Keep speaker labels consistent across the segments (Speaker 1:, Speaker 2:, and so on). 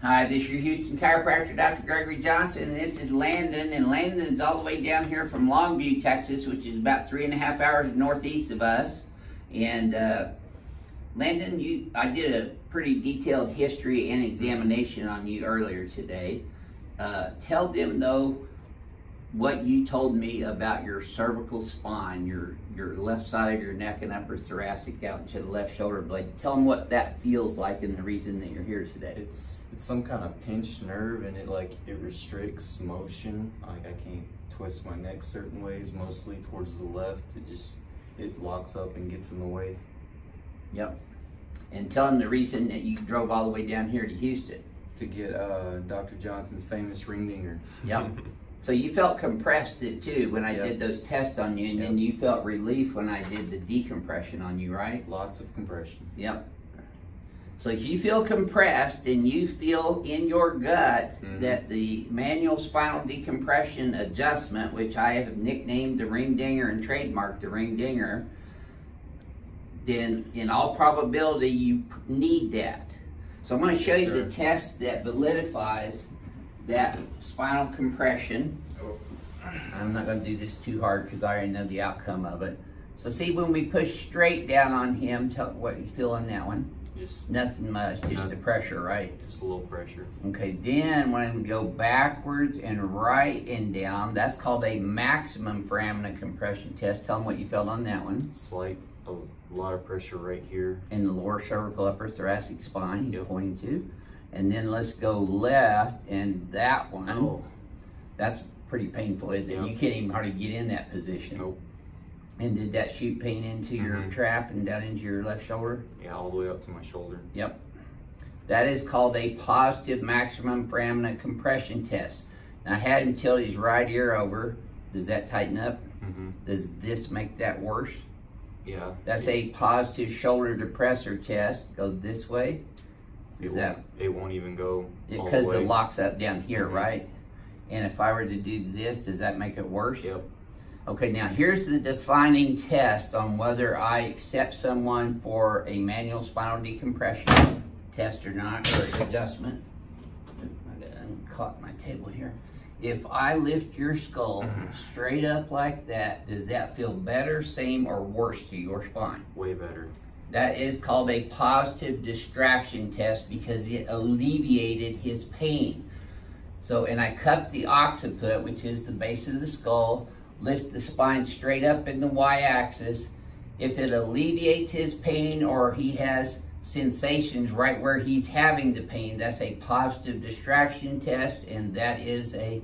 Speaker 1: Hi, this is your Houston chiropractor, Dr. Gregory Johnson, and this is Landon. And Landon's all the way down here from Longview, Texas, which is about 3.5 hours northeast of us. And Landon, I did a pretty detailed history and examination on you earlier today. Tell them, though, what you told me about your cervical spine, your left side of your neck and upper thoracic out into the left shoulder blade. Tell them what that feels like and the reason that you're here today.
Speaker 2: It's some kind of pinched nerve, and it restricts motion. Like I can't twist my neck certain ways, mostly towards the left. It locks up and gets in the way.
Speaker 1: Yep. And tell them the reason that you drove all the way down here to Houston.
Speaker 2: To get Dr. Johnson's famous ring dinger.
Speaker 1: Yep. So you felt compressed too when I did those tests on you, and then you felt relief when I did the decompression on you, right?
Speaker 2: Lots of compression.
Speaker 1: Yep. So if you feel compressed and you feel in your gut that the manual spinal decompression adjustment, which I have nicknamed the ring dinger and trademarked the ring dinger, then in all probability you need that. So I'm going to show you the test that validifies that spinal compression. I'm not going to do this too hard because I already know the outcome of it. So see, when we push straight down on him, tell what you feel on that one.
Speaker 2: Just
Speaker 1: nothing much, just the pressure, right?
Speaker 2: Just a little pressure.
Speaker 1: Okay, then when we go backwards and right and down, that's called a maximum foramina compression test. Tell them what you felt on that one.
Speaker 2: A lot of pressure right here.
Speaker 1: In the lower cervical upper thoracic spine, he's pointing to. And then let's go left, and that one, that's pretty painful, isn't it? You can't even hardly get in that position.
Speaker 2: Nope.
Speaker 1: And did that shoot pain into your trap and down into your left shoulder?
Speaker 2: Yeah, all the way up to my shoulder.
Speaker 1: Yep. That is called a positive maximum foramina compression test. Now I had him tilt his right ear over. Does that tighten up? Does this make that worse?
Speaker 2: Yeah.
Speaker 1: That's a positive shoulder depressor test. Go this way.
Speaker 2: It won't even go all the
Speaker 1: because
Speaker 2: way.
Speaker 1: it locks up down here, right? And if I were to do this, does that make it worse?
Speaker 2: Yep. Okay,
Speaker 1: now here's the defining test on whether I accept someone for a manual spinal decompression test or not, or adjustment. I gotta unclock my table here. If I lift your skull straight up like that, does that feel better, same, or worse to your spine?
Speaker 2: Way better.
Speaker 1: That is called a positive distraction test because it alleviated his pain. So, and I cupped the occiput, which is the base of the skull, lift the spine straight up in the y-axis. If it alleviates his pain or he has sensations right where he's having the pain, that's a positive distraction test, and that is a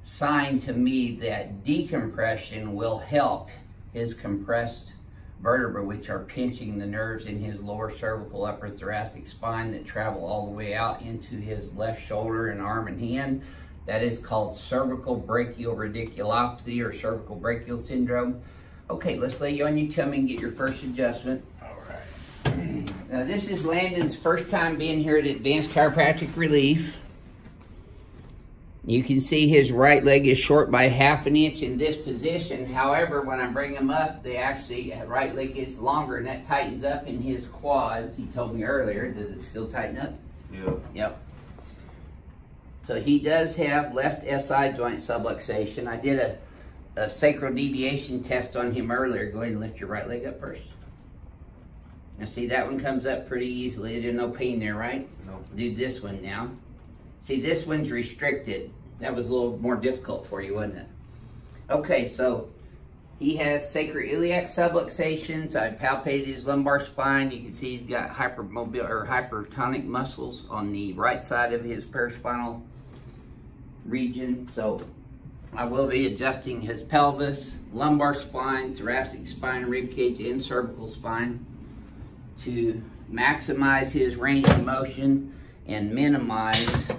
Speaker 1: sign to me that decompression will help his compressed vertebrae, which are pinching the nerves in his lower cervical upper thoracic spine that travel all the way out into his left shoulder and arm and hand. That is called cervical brachial radiculopathy or cervical brachial syndrome. Okay, let's lay you on your tummy and get your first adjustment. All right. Now this is Landon's first time being here at Advanced Chiropractic Relief. You can see his right leg is short by 1/2 inch in this position. However, when I bring him up, right leg gets longer, and that tightens up in his quads. He told me earlier. Does it still tighten up?
Speaker 2: Yep.
Speaker 1: Yep. So he does have left SI joint subluxation. I did a sacral deviation test on him earlier. Go ahead and lift your right leg up first. Now see, that one comes up pretty easily. There's no pain there, right?
Speaker 2: No.
Speaker 1: Do this one now. See, this one's restricted. That was a little more difficult for you, wasn't it? Okay, so he has sacroiliac subluxations. I palpated his lumbar spine. You can see he's got hypertonic muscles on the right side of his paraspinal region. So I will be adjusting his pelvis, lumbar spine, thoracic spine, rib cage, and cervical spine to maximize his range of motion and minimize.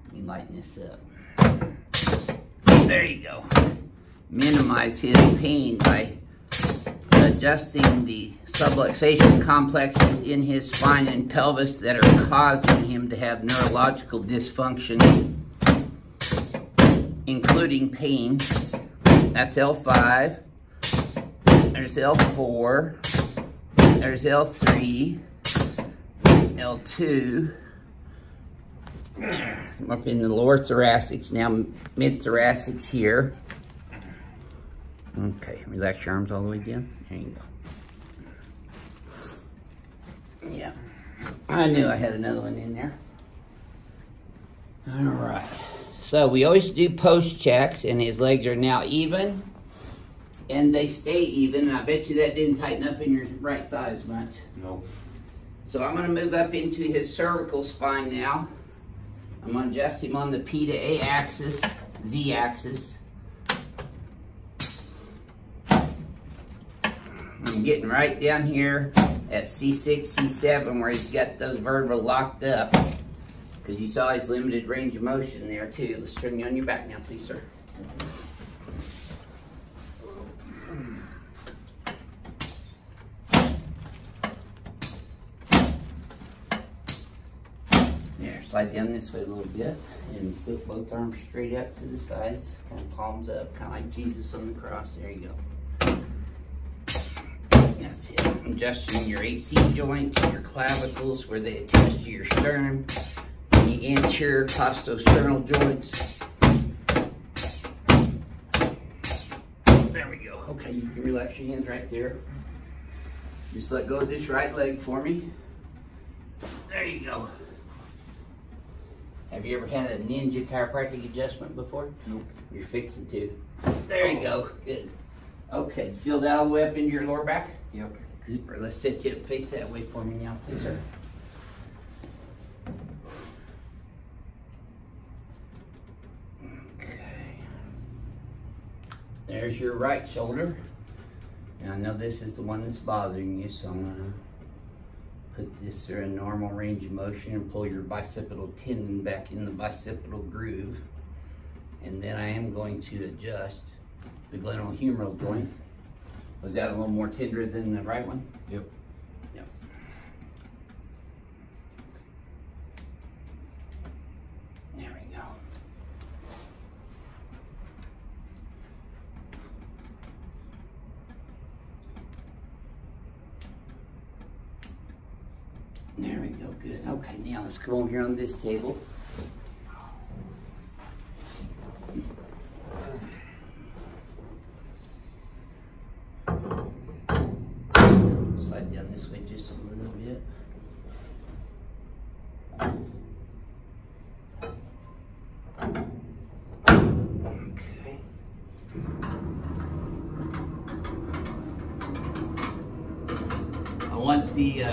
Speaker 1: Let me lighten this up. There you go. Minimize his pain by adjusting the subluxation complexes in his spine and pelvis that are causing him to have neurological dysfunction, including pain. That's L5. There's L4. There's L3. L2. I'm up in the lower thoracics, now mid-thoracics here. Okay, relax your arms all the way down. There you go. Yeah, I knew I had another one in there. All right, so we always do post checks, and his legs are now even, and they stay even, and I bet you that didn't tighten up in your right thigh as much.
Speaker 2: Nope.
Speaker 1: So I'm gonna move up into his cervical spine now. I'm gonna adjust him on the P to A axis, Z axis. I'm getting right down here at C6, C7 where he's got those vertebrae locked up, because you saw his limited range of motion there too. Let's turn you on your back now, please, sir. There, slide down this way a little bit and put both arms straight out to the sides, kind of palms up, kind of like Jesus on the cross. There you go. That's it. Adjusting your AC joints, your clavicles where they attach to your sternum, and the anterior costosternal joints. There we go. Okay, you can relax your hands right there. Just let go of this right leg for me. There you go. Have you ever had a ninja chiropractic adjustment before?
Speaker 2: Nope.
Speaker 1: You're fixing to. There you go. Good. Okay, feel that all the way up into your lower back?
Speaker 2: Yep.
Speaker 1: Super. Let's set you up, face that way for me now, please, sir. Okay. There's your right shoulder. And I know this is the one that's bothering you, so I'm going to put this through a normal range of motion and pull your bicipital tendon back in the bicipital groove. And then I am going to adjust the glenohumeral joint. Was that a little more tender than the right one?
Speaker 2: Yep.
Speaker 1: Yep. There we go. There we go, good. Okay, now let's come over here on this table. Slide down this way just a little bit. Okay. I want the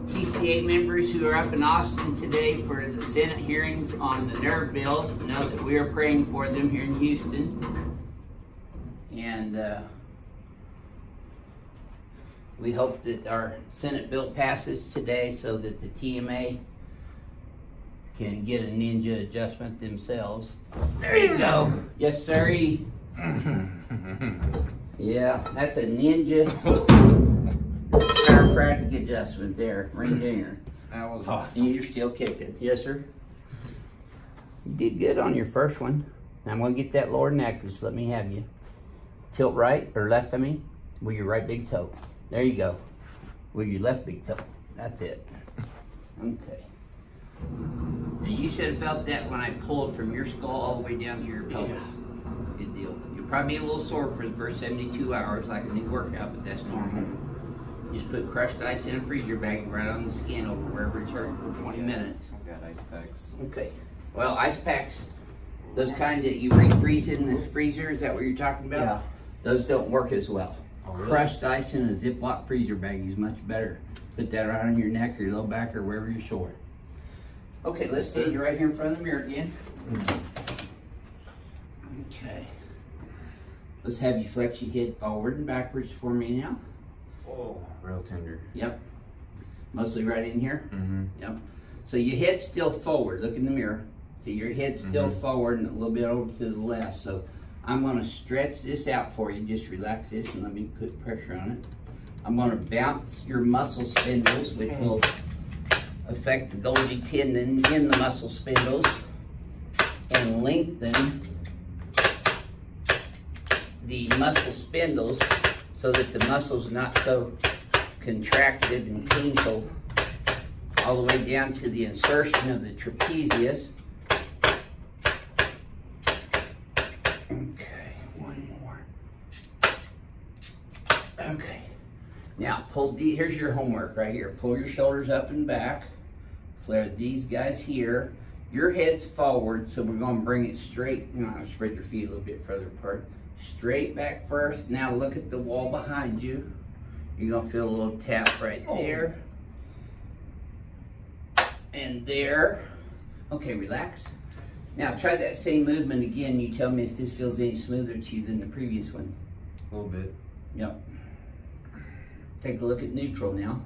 Speaker 1: TCA members who are up in Austin today for the Senate hearings on the nerve bill to know that we are praying for them here in Houston. And we hope that our Senate bill passes today so that the TMA can get a ninja adjustment themselves. There you go. Yes, sirree. Yeah, that's a ninja chiropractic adjustment there. Ring dinger.
Speaker 2: That was awesome.
Speaker 1: And you're still kicking. Yes, sir. You did good on your first one. I'm going to get that lower neck. Just let me have you. Tilt right, or left, I mean, with your right big toe. There you go. With your left big toe. That's it. Okay. Now you should have felt that when I pulled from your skull all the way down to your pelvis. Good deal. You'll probably be a little sore for the first 72 hours, like a new workout, but that's normal. Just put crushed ice in a freezer bag right on the skin over wherever it's hurting for 20 minutes.
Speaker 2: I've got ice packs.
Speaker 1: Okay. Well, ice packs, those kind that you refreeze in the freezer, is that what you're talking about?
Speaker 2: Yeah.
Speaker 1: Those don't work as well.
Speaker 2: Oh, really?
Speaker 1: Crushed ice in a Ziploc freezer bag is much better. Put that right on your neck or your low back or wherever you're sore. Okay, let's stand you right here in front of the mirror again. Okay. Let's have you flex your head forward and backwards for me now.
Speaker 2: Oh, real tender.
Speaker 1: Yep. Mostly right in here?
Speaker 2: Mm-hmm.
Speaker 1: Yep. So your head's still forward. Look in the mirror. See, your head's still forward and a little bit over to the left. So I'm going to stretch this out for you. Just relax this and let me put pressure on it. I'm going to bounce your muscle spindles, which will affect the Golgi tendon in the muscle spindles and lengthen the muscle spindles so that the muscle's not so contracted and painful all the way down to the insertion of the trapezius. Okay, one more. Okay. Now, here's your homework right here. Pull your shoulders up and back. Flare these guys here. Your head's forward, so we're going to bring it straight. Spread your feet a little bit further apart. Straight back first. Now look at the wall behind you. You're going to feel a little tap right there. And there. Okay, relax. Now try that same movement again. You tell me if this feels any smoother to you than the previous one.
Speaker 2: A little bit.
Speaker 1: Yep. Take a look at neutral now.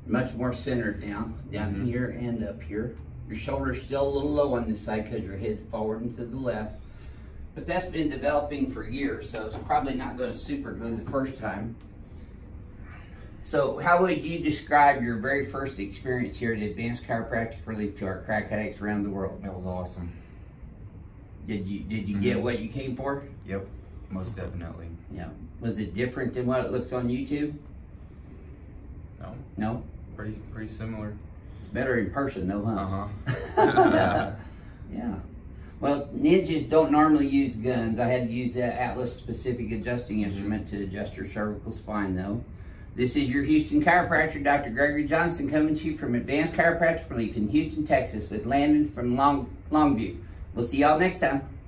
Speaker 1: Much more centered now. Down here and up here. Your shoulder's still a little low on this side because your head's forward and to the left. But that's been developing for years, so it's probably not going to super good the first time. So how would you describe your very first experience here at Advanced Chiropractic Relief to our crack addicts around the world?
Speaker 2: That was awesome.
Speaker 1: Did you get what you came for?
Speaker 2: Yep, most definitely.
Speaker 1: Yeah. Was it different than what it looks on YouTube?
Speaker 2: No.
Speaker 1: No?
Speaker 2: Pretty similar.
Speaker 1: Better in person though, huh?
Speaker 2: Uh-huh.
Speaker 1: Yeah. Well, ninjas don't normally use guns. I had to use that Atlas specific adjusting instrument to adjust your cervical spine though. This is your Houston chiropractor, Dr. Gregory Johnston, coming to you from Advanced Chiropractic Relief in Houston, Texas, with Landon from Longview. We'll see y'all next time.